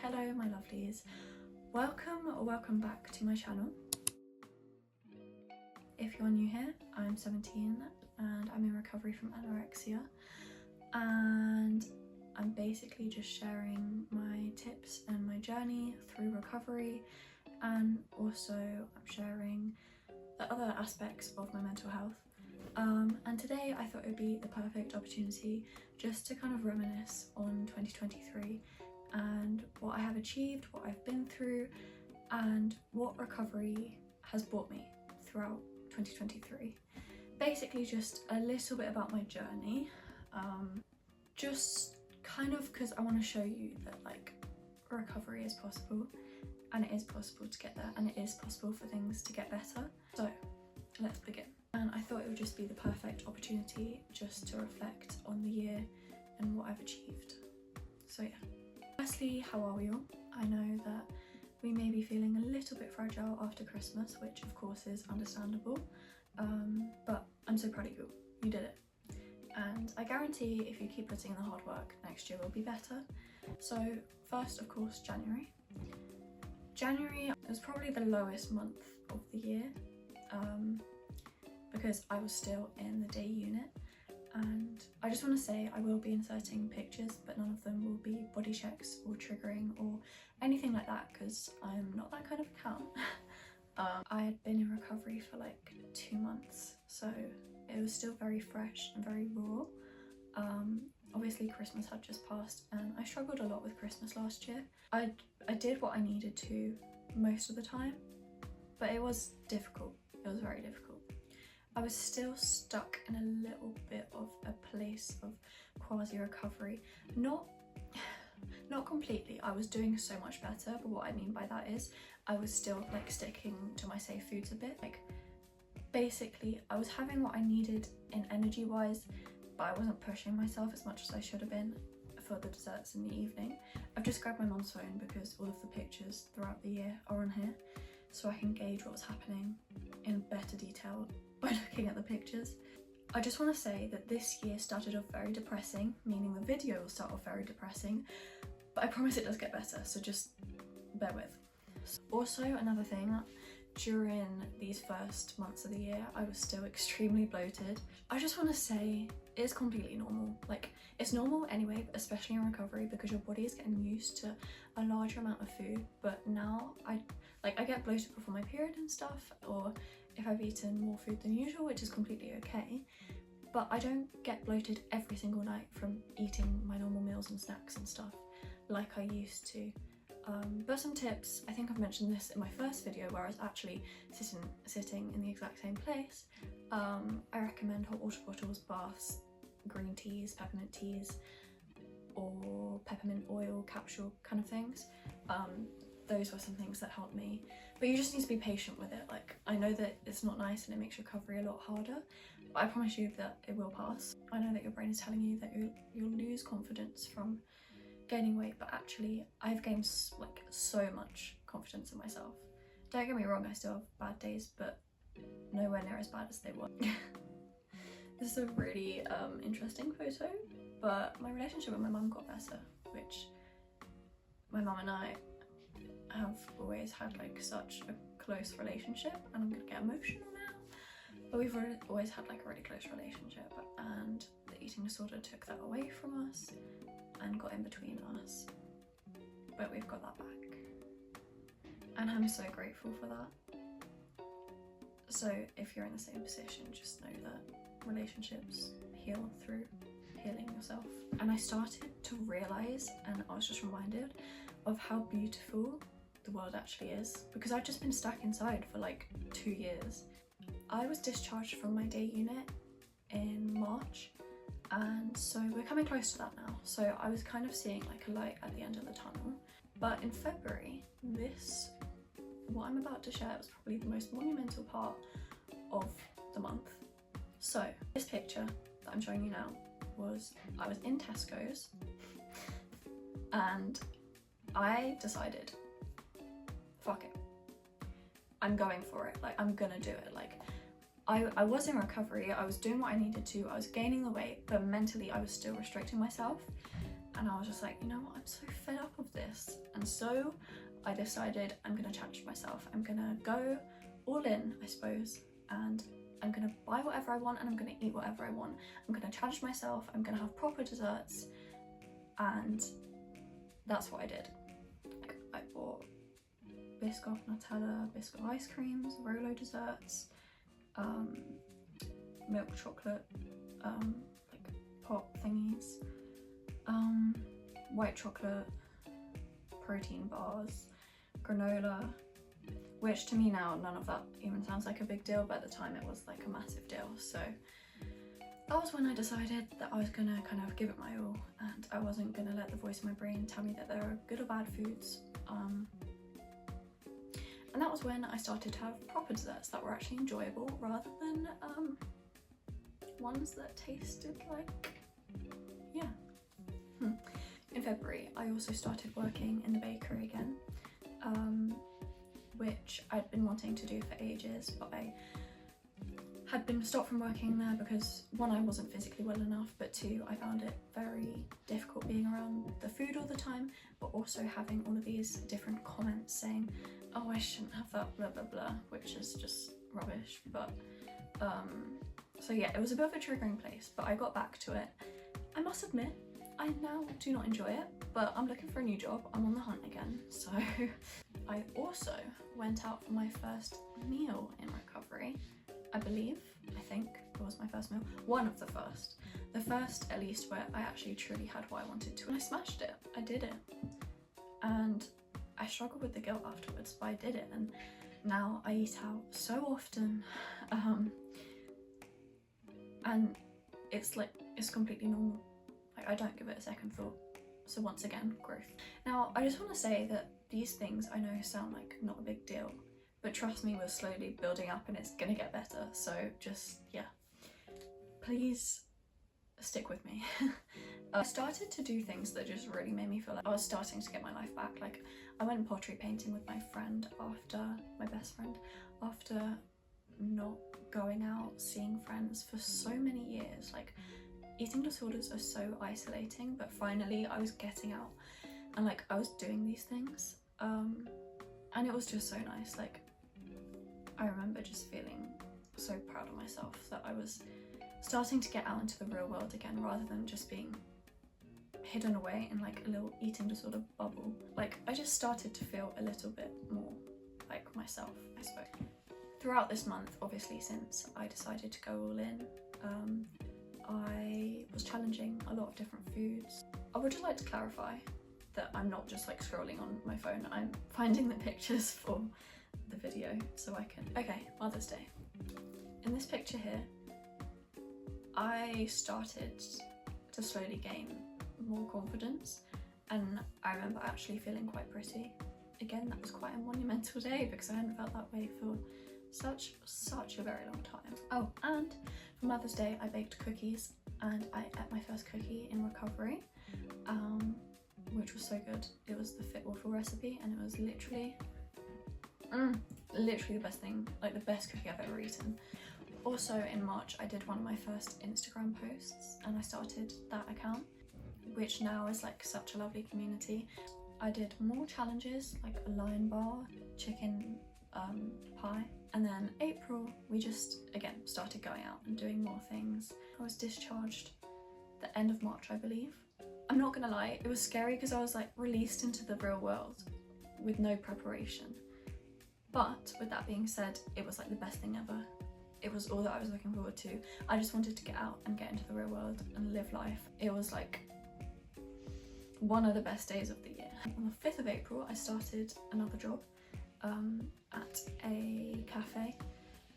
Hello my lovelies, welcome back to my channel. If you're new here, I'm 17 and I'm in recovery from anorexia, and I'm basically just sharing my tips and my journey through recovery, and also I'm sharing the other aspects of my mental health. And today I thought it would be the perfect opportunity just to kind of reminisce on 2023 and what I have achieved, what I've been through, and what recovery has brought me throughout 2023. Basically just a little bit about my journey, just kind of because I want to show you that like recovery is possible, and it is possible to get there, and it is possible for things to get better. So let's begin. And I thought it would just be the perfect opportunity just to reflect on the year and what I've achieved. So yeah. Firstly, how are we all? I know that we may be feeling a little bit fragile after Christmas, which of course is understandable, but I'm so proud of you. You did it. And I guarantee if you keep putting in the hard work, next year will be better. So first, of course, January. January was probably the lowest month of the year, because I was still in the day unit, and I just want to say I will be inserting pictures, but none of them will be body checks or triggering or anything like that, because I'm not that kind of account. I had been in recovery for like 2 months, so it was still very fresh and very raw. Obviously Christmas had just passed and I struggled a lot with Christmas last year. I did what I needed to most of the time, but it was difficult. It was very difficult. I was still stuck in a little bit of a place of quasi-recovery. Not completely, I was doing so much better, but what I mean by that is I was still like sticking to my safe foods a bit. Like basically I was having what I needed in energy wise, but I wasn't pushing myself as much as I should have been for the desserts in the evening. I've just grabbed my mum's phone because all of the pictures throughout the year are on here, so I can gauge what's happening in better detail by looking at the pictures. I just want to say that this year started off very depressing, meaning the video will start off very depressing, but I promise it does get better, so just bear with. Also, another thing, during these first months of the year I was still extremely bloated. I just want to say it's completely normal. Like it's normal anyway, but especially in recovery, because your body is getting used to a larger amount of food. But now I get bloated before my period and stuff, or if I've eaten more food than usual, which is completely okay, but I don't get bloated every single night from eating my normal meals and snacks and stuff like I used to. But some tips, I think I've mentioned this in my first video where I was actually sitting in the exact same place. I recommend hot water bottles, baths, green teas, peppermint teas, or peppermint oil capsule kind of things. Those were some things that helped me, but you just need to be patient with it. Like I know that it's not nice and it makes recovery a lot harder, but I promise you that it will pass. I know that your brain is telling you that you'll lose confidence from gaining weight, but actually I've gained like so much confidence in myself. Don't get me wrong, I still have bad days, but nowhere near as bad as they were. This is a really interesting photo, but my relationship with my mum got better, which my mum and I have always had like such a close relationship, and I'm gonna get emotional now, but we've always had like a really close relationship, and the eating disorder took that away from us and got in between us, but we've got that back and I'm so grateful for that. So if you're in the same position, just know that relationships heal through healing yourself. And I started to realise, and I was just reminded of how beautiful the world actually is, because I've just been stuck inside for like 2 years. I was discharged from my day unit in March, and so we're coming close to that now, so I was kind of seeing like a light at the end of the tunnel. But in February, what I'm about to share was probably the most monumental part of the month. So this picture that I'm showing you now was, I was in Tesco's and I decided, fuck it, I'm going for it, like I'm gonna do it. Like I was in recovery, I was doing what I needed to, I was gaining the weight, but mentally I was still restricting myself, and I was just like, you know what, I'm so fed up of this. this. And so I decided I'm gonna challenge myself. I'm gonna go all in, I suppose, and I'm gonna buy whatever I want and I'm gonna eat whatever I want. I'm gonna challenge myself, I'm gonna have proper desserts, and that's what I did. I bought Biscoff Nutella, Biscoff ice creams, Rolo desserts, milk chocolate, like pop thingies, white chocolate, protein bars, granola, which to me now none of that even sounds like a big deal, but at the time it was like a massive deal. So that was when I decided that I was gonna kind of give it my all and I wasn't gonna let the voice in my brain tell me that there are good or bad foods. And that was when I started to have proper desserts that were actually enjoyable rather than ones that tasted like, yeah. In February, I also started working in the bakery again, which I'd been wanting to do for ages, but I had been stopped from working there because one, I wasn't physically well enough, but two, I found it very difficult being around the food all the time, but also having all of these different comments saying, oh, I shouldn't have that, blah blah blah, which is just rubbish. But so yeah, it was a bit of a triggering place, but I got back to it. I must admit, I now do not enjoy it, but I'm looking for a new job. I'm on the hunt again. So I also went out for my first meal in recovery. I think it was my first meal. One of the first. The first, at least, where I actually truly had what I wanted to. And I smashed it. I did it. And I struggled with the guilt afterwards, but I did it. And now I eat out so often. And it's like, it's completely normal. Like, I don't give it a second thought. So once again, growth. Now, I just want to say that these things I know sound like not a big deal, but trust me, we're slowly building up and it's gonna get better. So just, yeah, please stick with me. I started to do things that just really made me feel like I was starting to get my life back. Like, I went pottery painting with my friend after, my best friend, after not going out, seeing friends for so many years. Like, eating disorders are so isolating, but finally I was getting out and like I was doing these things, and it was just so nice. Like, I remember just feeling so proud of myself that I was starting to get out into the real world again rather than just being hidden away in like a little eating disorder bubble. Like, I just started to feel a little bit more like myself, I suppose. Throughout this month, obviously, since I decided to go all in, I was challenging a lot of different foods. I would just like to clarify that I'm not just like scrolling on my phone, I'm finding the pictures for the video so I can... Okay, Mother's Day. In this picture here, I started to slowly gain more confidence, and I remember actually feeling quite pretty. Again, that was quite a monumental day because I hadn't felt that way for such a very long time. Oh, and for Mother's Day I baked cookies and I ate my first cookie in recovery, which was so good. It was the Fit Waffle recipe and it was literally the best thing, like the best cookie I've ever eaten. Also in March I did one of my first Instagram posts and I started that account, which now is like such a lovely community. I did more challenges like a lion bar, chicken pie, and then April we just again started going out and doing more things. I was discharged the end of March, I believe. I'm not gonna lie, it was scary because I was like released into the real world with no preparation, but with that being said, it was like the best thing ever. It was all that I was looking forward to. I just wanted to get out and get into the real world and live life. It was like one of the best days of the year. On the 5th of April I started another job at a cafe,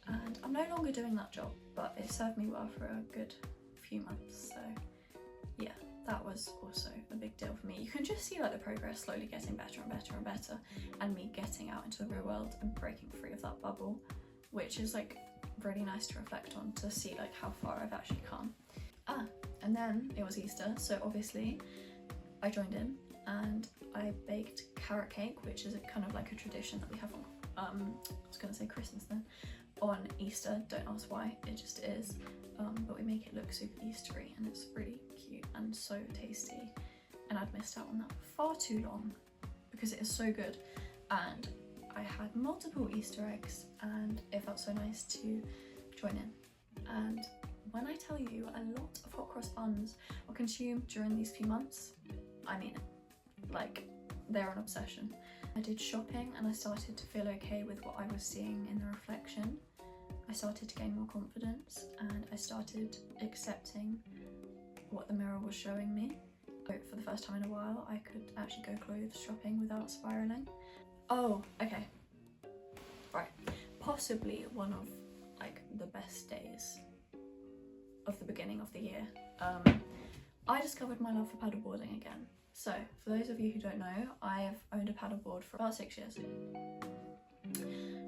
and I'm no longer doing that job, but it served me well for a good few months. So yeah, that was also a big deal for me. You can just see like the progress slowly getting better and better and better, and me getting out into the real world and breaking free of that bubble, which is like really nice to reflect on, to see like how far I've actually come. And then it was Easter, so obviously I joined in and I baked carrot cake, which is a kind of like a tradition that we have on, I was gonna say Christmas then, on Easter. Don't ask why, it just is. But we make it look super Eastery and it's really cute and so tasty. And I'd missed out on that for far too long. because it is so good. And I had multiple Easter eggs and it felt so nice to join in. And when I tell you a lot of hot cross buns were consumed during these few months, I mean it. Like, they're an obsession. I did shopping and I started to feel okay with what I was seeing in the reflection. I started to gain more confidence and I started accepting what the mirror was showing me. For the first time in a while, I could actually go clothes shopping without spiraling. Oh, okay. Right. Possibly one of like the best days of the beginning of the year. I discovered my love for paddleboarding again. So, for those of you who don't know, I've owned a paddleboard for about 6 years.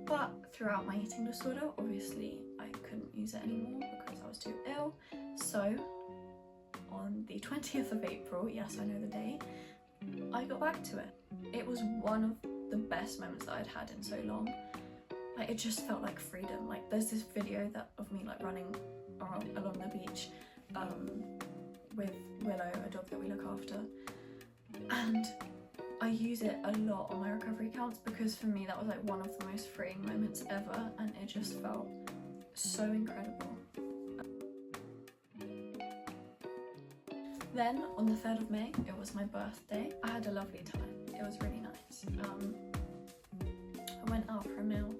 But throughout my eating disorder, obviously I couldn't use it anymore because I was too ill. So, on the 20th of April, yes, I know the date, I got back to it. It was one of the best moments that I'd had in so long. Like, it just felt like freedom. Like, there's this video of me like running along the beach with Willow, a dog that we look after, and I use it a lot on my recovery counts because for me that was like one of the most freeing moments ever, and it just felt so incredible. Then on the 3rd of May, it was my birthday. I had a lovely time. It was really nice. I went out for a meal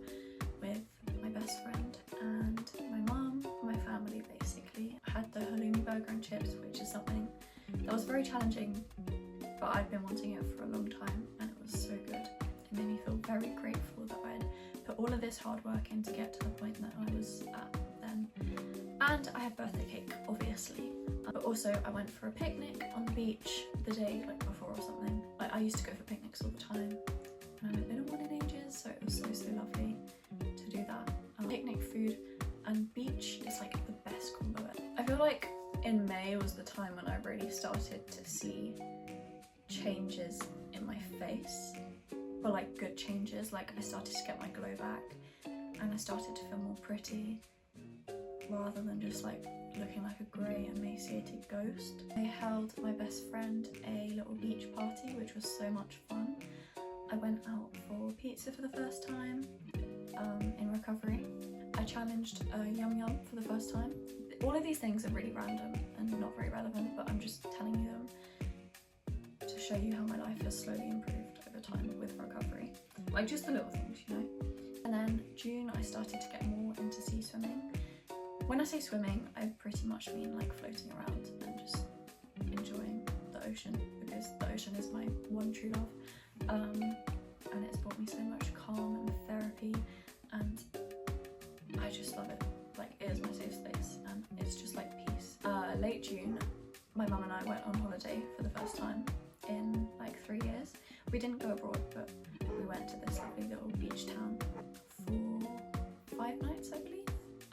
with my best friend and my mum, my family basically. I had the halloumi burger and chips, which is something that was very challenging, but I'd been wanting it for a long time and it was so good. It made me feel very grateful that I'd put all of this hard work in to get to the point that I was at then. And I had birthday cake, obviously. But also I went for a picnic on the beach the day like before or something. Like, I used to go for picnics all the time and I haven't been on one in ages, so it was so lovely to do that. Picnic food and beach is like the best combo ever. I feel like in May was the time when I really started to see changes in my face, but like good changes. Like, I started to get my glow back and I started to feel more pretty rather than just like looking like a grey emaciated ghost. I held my best friend a little beach party, which was so much fun. I went out for pizza for the first time in recovery. I challenged Yum Yum for the first time. All of these things are really random and not very relevant, but I'm just telling you them to show you how my life has slowly improved over time with recovery. Like, just the little things, you know? And then June, I started to get more into sea swimming. When I say swimming, I pretty much mean like floating around and just enjoying the ocean, because the ocean is my one true love. And it's brought me so much calm and therapy, and I just love it. Like, it is my safe space and it's just like peace. Late June, my mum and I went on holiday for the first time in like 3 years. We didn't go abroad, but we went to this lovely little beach town for 5 nights, I believe.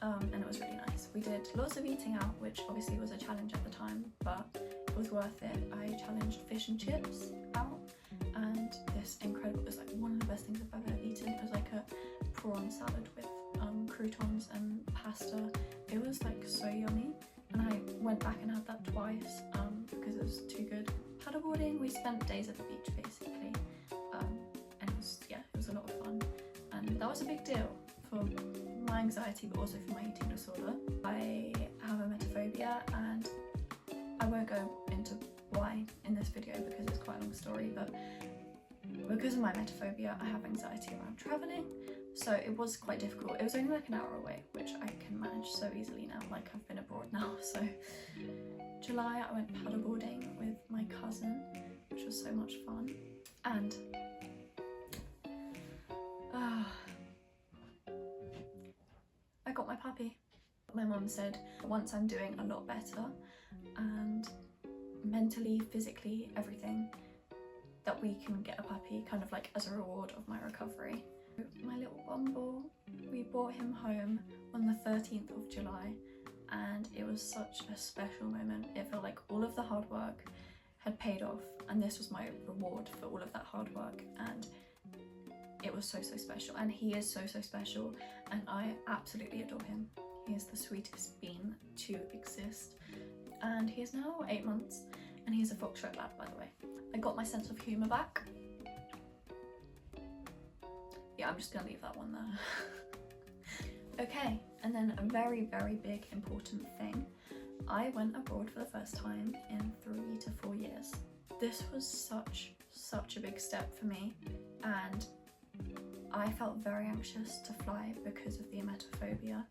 And it was really nice. We did lots of eating out, which obviously was a challenge at the time, but it was worth it. I challenged fish and chips out, and this incredible, it was like one of the best things I've ever eaten. It was like a prawn salad with croutons and pasta. It was like so yummy, and I went back and had that twice because it was too good. Paddleboarding, we spent days at the beach basically, and it was a lot of fun, and that was a big deal for my anxiety, but also for my eating disorder. I have emetophobia, and I won't go into why in this video because it's quite a long story, but because of my emetophobia, I have anxiety around travelling, so it was quite difficult. It was only like an hour away, which I can manage so easily now, like I've been abroad now. So July, I went paddleboarding with my cousin, which was so much fun, and I got my puppy. My mum said once I'm doing a lot better and mentally, physically, everything, that we can get a puppy kind of like as a reward of my recovery. My little Bumble, we brought him home on the 13th of July and it was such a special moment. It felt like all of the hard work had paid off and this was my reward for all of that hard work, and it was so special, and he is so special, and I absolutely adore him. He is the sweetest bean to exist, and he is now 8 months, and he's a fox lab, by the way. I got my sense of humour back, I'm just gonna leave that one there. Okay, and then a very, very big important thing. I went abroad for the first time in 3 to 4 years. This was such a big step for me, and I felt very anxious to fly because of the emetophobia,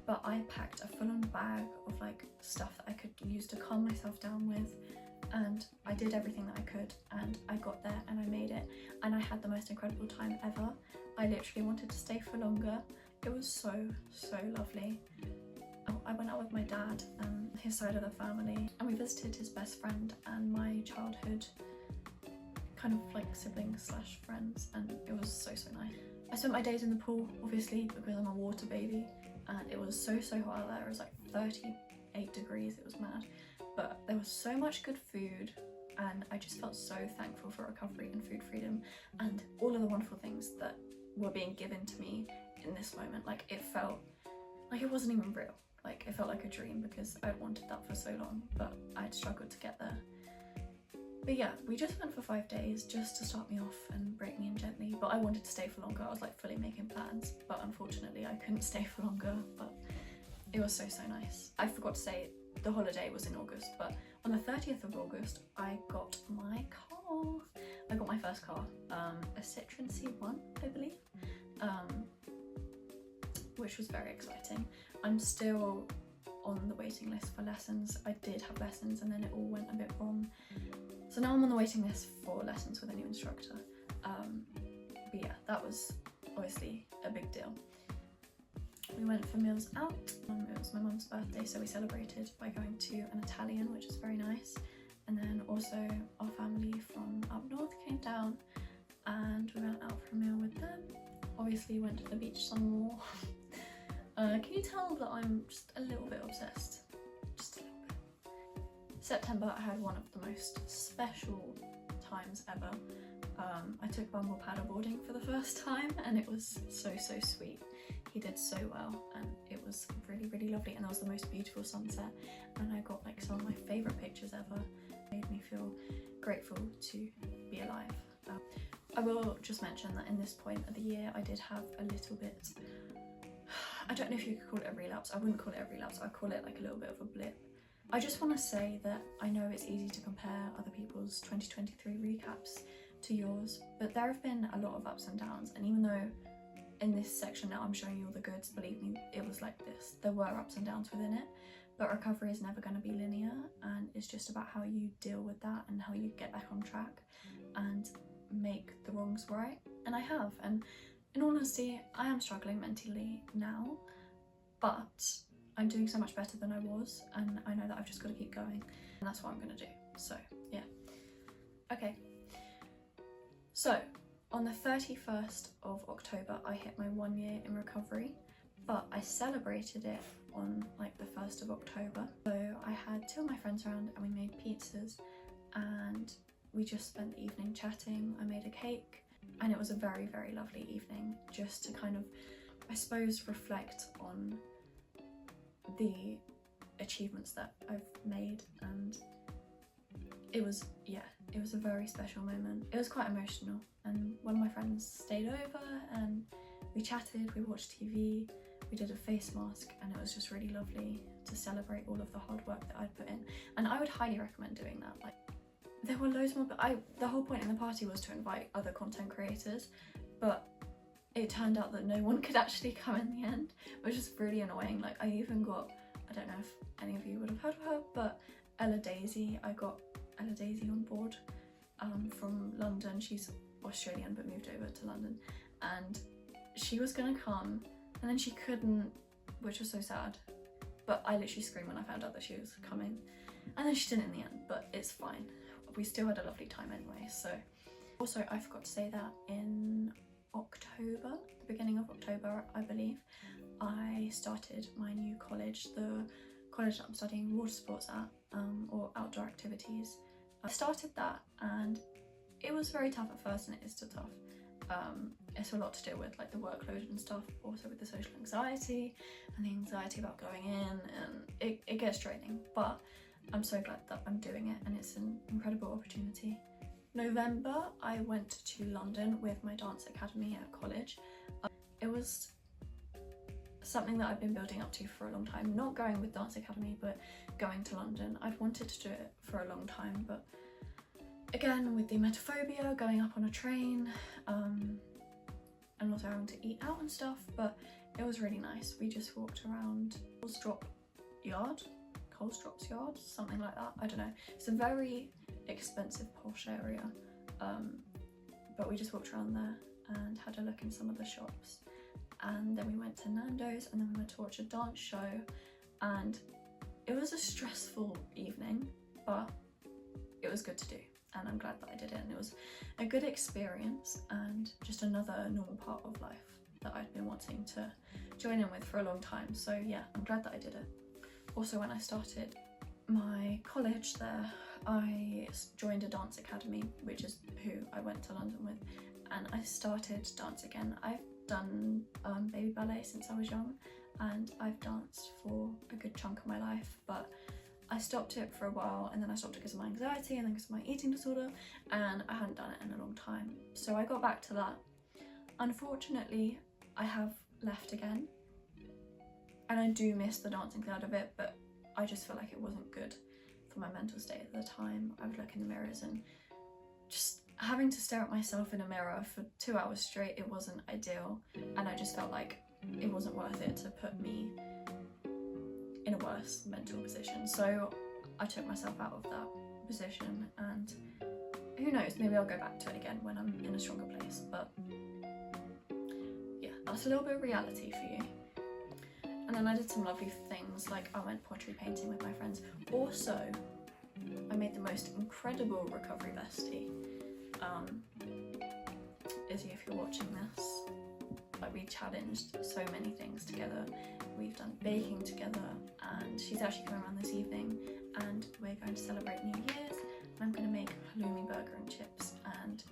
but I packed a full-on bag of like stuff that I could use to calm myself down with, and I did everything that I could, and I got there and I made it, and I had the most incredible time ever. I literally wanted to stay for longer. It was so lovely. I went out with my dad and his side of the family, and we visited his best friend and my childhood kind of like siblings slash friends, and it was so nice. I spent my days in the pool, obviously, because I'm a water baby, and it was so hot out there. It was like 38 degrees, it was mad, but there was so much good food, and I just felt so thankful for recovery and food freedom and all of the wonderful things that were being given to me in this moment. Like, it felt like it wasn't even real. Like, it felt like a dream because I'd wanted that for so long, but I'd struggled to get there. But yeah, we just went for 5 days just to start me off and break me in gently, but I wanted to stay for longer. I was like fully making plans, but unfortunately I couldn't stay for longer, but it was so nice. I forgot to say the holiday was in August, but on the 30th of August I got my car. I got my first car, a Citroen C1, I believe, which was very exciting. I'm still on the waiting list for lessons. I did have lessons and then it all went a bit wrong. So now I'm on the waiting list for lessons with a new instructor. But yeah, that was obviously a big deal. We went for meals out. It was my mum's birthday, so we celebrated by going to an Italian, which was very nice. And then also our family from up north came down and we went out for a meal with them. Obviously went to the beach some more. Can you tell that I'm just a little bit obsessed? Just a little bit. September, I had one of the most special times ever. I took Bumble paddleboarding for the first time and it was so sweet. He did so well and it was really lovely, and that was the most beautiful sunset, and I got like some of my favourite pictures ever. It made me feel grateful to be alive. I will just mention that in this point of the year I did have a little bit, I don't know if you could call it a relapse. I wouldn't call it a relapse, I'd call it like a little bit of a blip. I just want to say that I know it's easy to compare other people's 2023 recaps to yours, but there have been a lot of ups and downs, and even though in this section now I'm showing you all the goods, believe me, it was like this. There were ups and downs within it, but recovery is never going to be linear, and it's just about how you deal with that and how you get back on track and make the wrongs right. And I have, and in all honesty, I am struggling mentally now, but I'm doing so much better than I was, and I know that I've just got to keep going, and that's what I'm going to do. So yeah. Okay, so on the 31st of October I hit my 1 year in recovery, but I celebrated it on like the 1st of October. So I had 2 of my friends around and we made pizzas and we just spent the evening chatting. I made a cake and it was a very lovely evening, just to kind of, I suppose, reflect on the achievements that I've made, and it was a very special moment. It was quite emotional, and one of my friends stayed over and we chatted, we watched TV, we did a face mask, and it was just really lovely to celebrate all of the hard work that I'd put in, and I would highly recommend doing that. Like, there were loads more, but the whole point in the party was to invite other content creators, but it turned out that no one could actually come in the end, which is really annoying. Like, I even got, I don't know if any of you would have heard of her, but Ella Daisy, I got Ella Daisy on board from London. She's Australian but moved over to London, and she was gonna come and then she couldn't, which was so sad, but I literally screamed when I found out that she was coming, and then she didn't in the end, but it's fine. We still had a lovely time anyway. So also, I forgot to say that in October, the beginning of October I believe, I started my new college, the college that I'm studying water sports at, or outdoor activities. I started that and it was very tough at first, and it is still tough. It's a lot to deal with, like the workload and stuff, also with the social anxiety and the anxiety about going in, and it gets draining, but I'm so glad that I'm doing it, and it's an incredible opportunity. November, I went to London with my dance academy at college. It was something that I've been building up to for a long time. Not going with dance academy, but going to London. I've wanted to do it for a long time, but again, with the emetophobia, going up on a train, and also having to eat out and stuff, but it was really nice. We just walked around Colestraps Yard, something like that. I don't know. It's a very expensive posh area, but we just walked around there and had a look in some of the shops, and then we went to Nando's, and then we went to watch a dance show, and it was a stressful evening, but it was good to do, and I'm glad that I did it, and it was a good experience and just another normal part of life that I'd been wanting to join in with for a long time. So yeah, I'm glad that I did it. Also, when I started my college there, I joined a dance academy, which is who I went to London with, and I started dance again. I've done baby ballet since I was young, and I've danced for a good chunk of my life, but I stopped it for a while, and then I stopped it because of my anxiety and then because of my eating disorder, and I hadn't done it in a long time. So I got back to that. Unfortunately, I have left again, and I do miss the dancing side of it, but I just felt like it wasn't good for my mental state at the time. I would look in the mirrors, and just having to stare at myself in a mirror for 2 hours straight, it wasn't ideal, and I just felt like it wasn't worth it to put me in a worse mental position. So I took myself out of that position, and who knows, maybe I'll go back to it again when I'm in a stronger place. But yeah, that's a little bit of reality for you. And then I did some lovely things, like I went pottery painting with my friends. Also, I made the most incredible recovery bestie. Izzy, if you're watching this, like, we challenged so many things together. We've done baking together, and she's actually coming around this evening, and we're going to celebrate New Year's, and I'm going to make halloumi burger and chips, and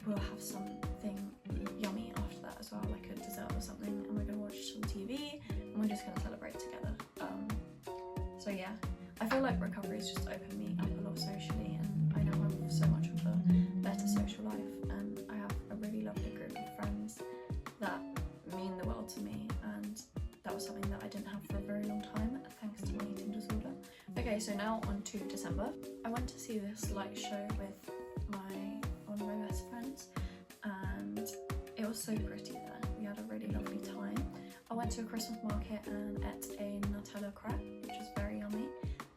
we'll have something yummy after that as well, like a dessert or something, and we're going to watch some TV, and we're just going to celebrate together. So yeah, I feel like recovery's just opened me up a lot socially, and I now have so much of a better social life, and I have a really lovely group of friends that mean the world to me, and that was something that I didn't have for a very long time, thanks to my eating disorder. Okay, so now on to December. I went to see this light show with one of my best friends, and it was so pretty there. We had a really lovely time. I went to a Christmas market and ate a Nutella crepe, which was very yummy,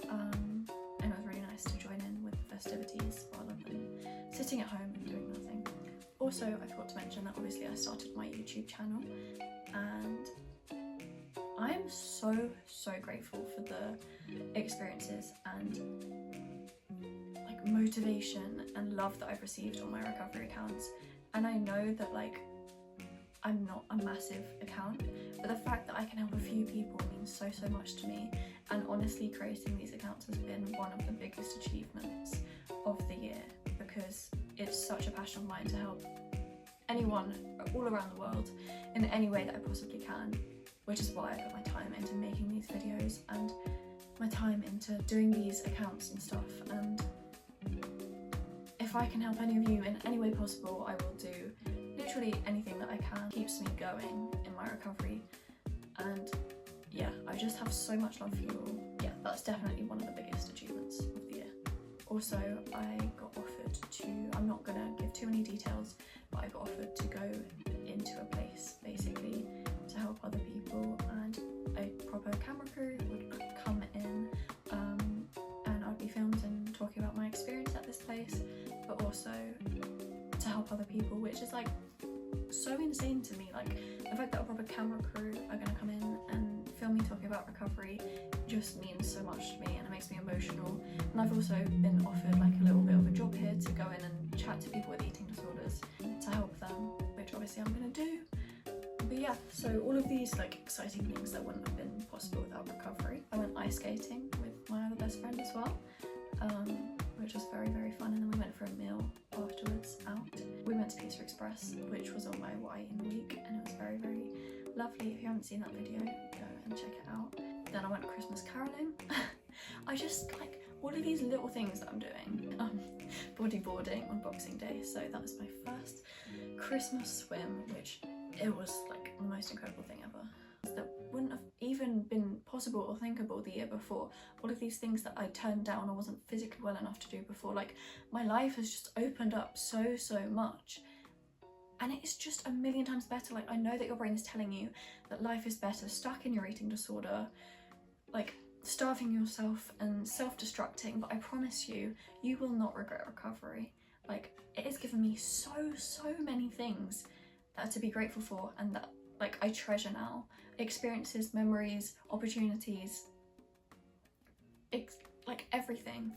and it was really nice to join in with the festivities rather than sitting at home and doing nothing. Also, I forgot to mention that obviously I started my YouTube channel, and I am so grateful for the experiences and like motivation and love that I've received on my recovery accounts. And I know that, like, I'm not a massive account, but the fact that I can help a few people means so much to me, and honestly creating these accounts has been one of the biggest achievements of the year, because it's such a passion of mine to help anyone all around the world in any way that I possibly can, which is why I put my time into making these videos and my time into doing these accounts and stuff. And if I can help any of you in any way possible, I will do literally anything that I can. It keeps me going in my recovery, and yeah, I just have so much love for you all. Yeah, that's definitely one of the biggest achievements of the year. Also, I got offered to, I'm not gonna give too many details, but I got offered to go into a place basically to help other people, and a proper camera crew would come in, and I'd be filmed and talking about my experience at this place, but also to help other people, which is like so insane to me. Like, the fact that a proper camera crew are gonna come in and film me talking about recovery just means so much to me, and it makes me emotional. And I've also been offered like a little bit of a job here to go in and chat to people with eating disorders to help them, which obviously I'm gonna do. But yeah, so all of these like exciting things that wouldn't have been possible without recovery. I went ice skating with my other best friend as well, which was very fun, and then we went for a meal afterwards out. We went to Pizza Express, which was on my Why in week, and it was very lovely. If you haven't seen that video, go and check it out. Then I went Christmas caroling. I just, like, all of these little things that I'm doing. Bodyboarding on Boxing Day, so that was my first Christmas swim, which it was like the most incredible thing ever. That wouldn't have even been possible or thinkable the year before. All of these things that I turned down or wasn't physically well enough to do before, like my life has just opened up so much, and it's just a million times better. Like I know that your brain is telling you that life is better stuck in your eating disorder, like starving yourself and self-destructing, but I promise you, you will not regret recovery. Like it has given me so many things to be grateful for, and that like I treasure now. Experiences, memories, opportunities, like everything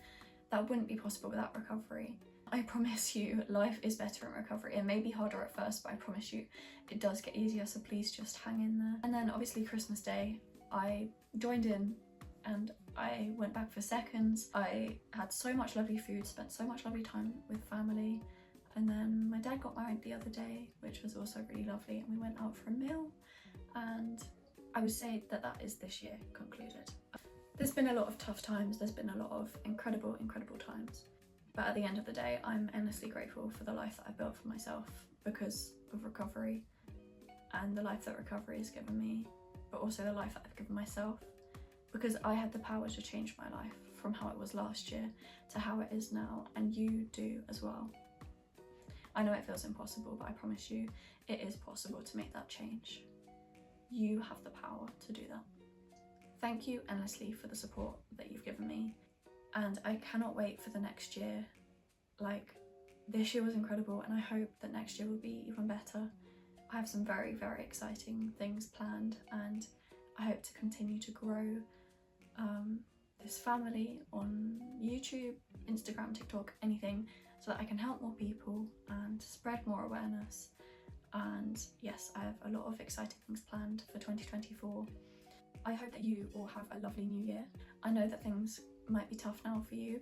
that wouldn't be possible without recovery. I promise you, life is better in recovery. It may be harder at first, but I promise you it does get easier, so please just hang in there. And then obviously Christmas Day, I joined in and I went back for seconds. I had so much lovely food, spent so much lovely time with family, and then my dad got married the other day, which was also really lovely, and we went out for a meal, and I would say that that is this year concluded. There's been a lot of tough times, there's been a lot of incredible times, but at the end of the day, I'm endlessly grateful for the life that I built for myself because of recovery, and the life that recovery has given me, but also the life that I've given myself, because I had the power to change my life from how it was last year to how it is now, and you do as well. I know it feels impossible, but I promise you it is possible to make that change. You have the power to do that. Thank you endlessly for the support that you've given me, and I cannot wait for the next year. Like, this year was incredible, and I hope that next year will be even better. I have some very exciting things planned, and I hope to continue to grow this family on YouTube, Instagram, TikTok, anything, so that I can help more people and spread more awareness. And yes, I have a lot of exciting things planned for 2024. I hope that you all have a lovely new year. I know that things might be tough now for you,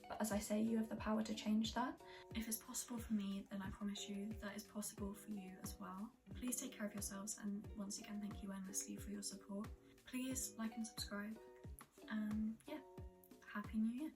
but as I say, you have the power to change that. If it's possible for me, then I promise you that is possible for you as well. Please take care of yourselves, and once again, thank you endlessly for your support. Please like and subscribe, and yeah, Happy New Year.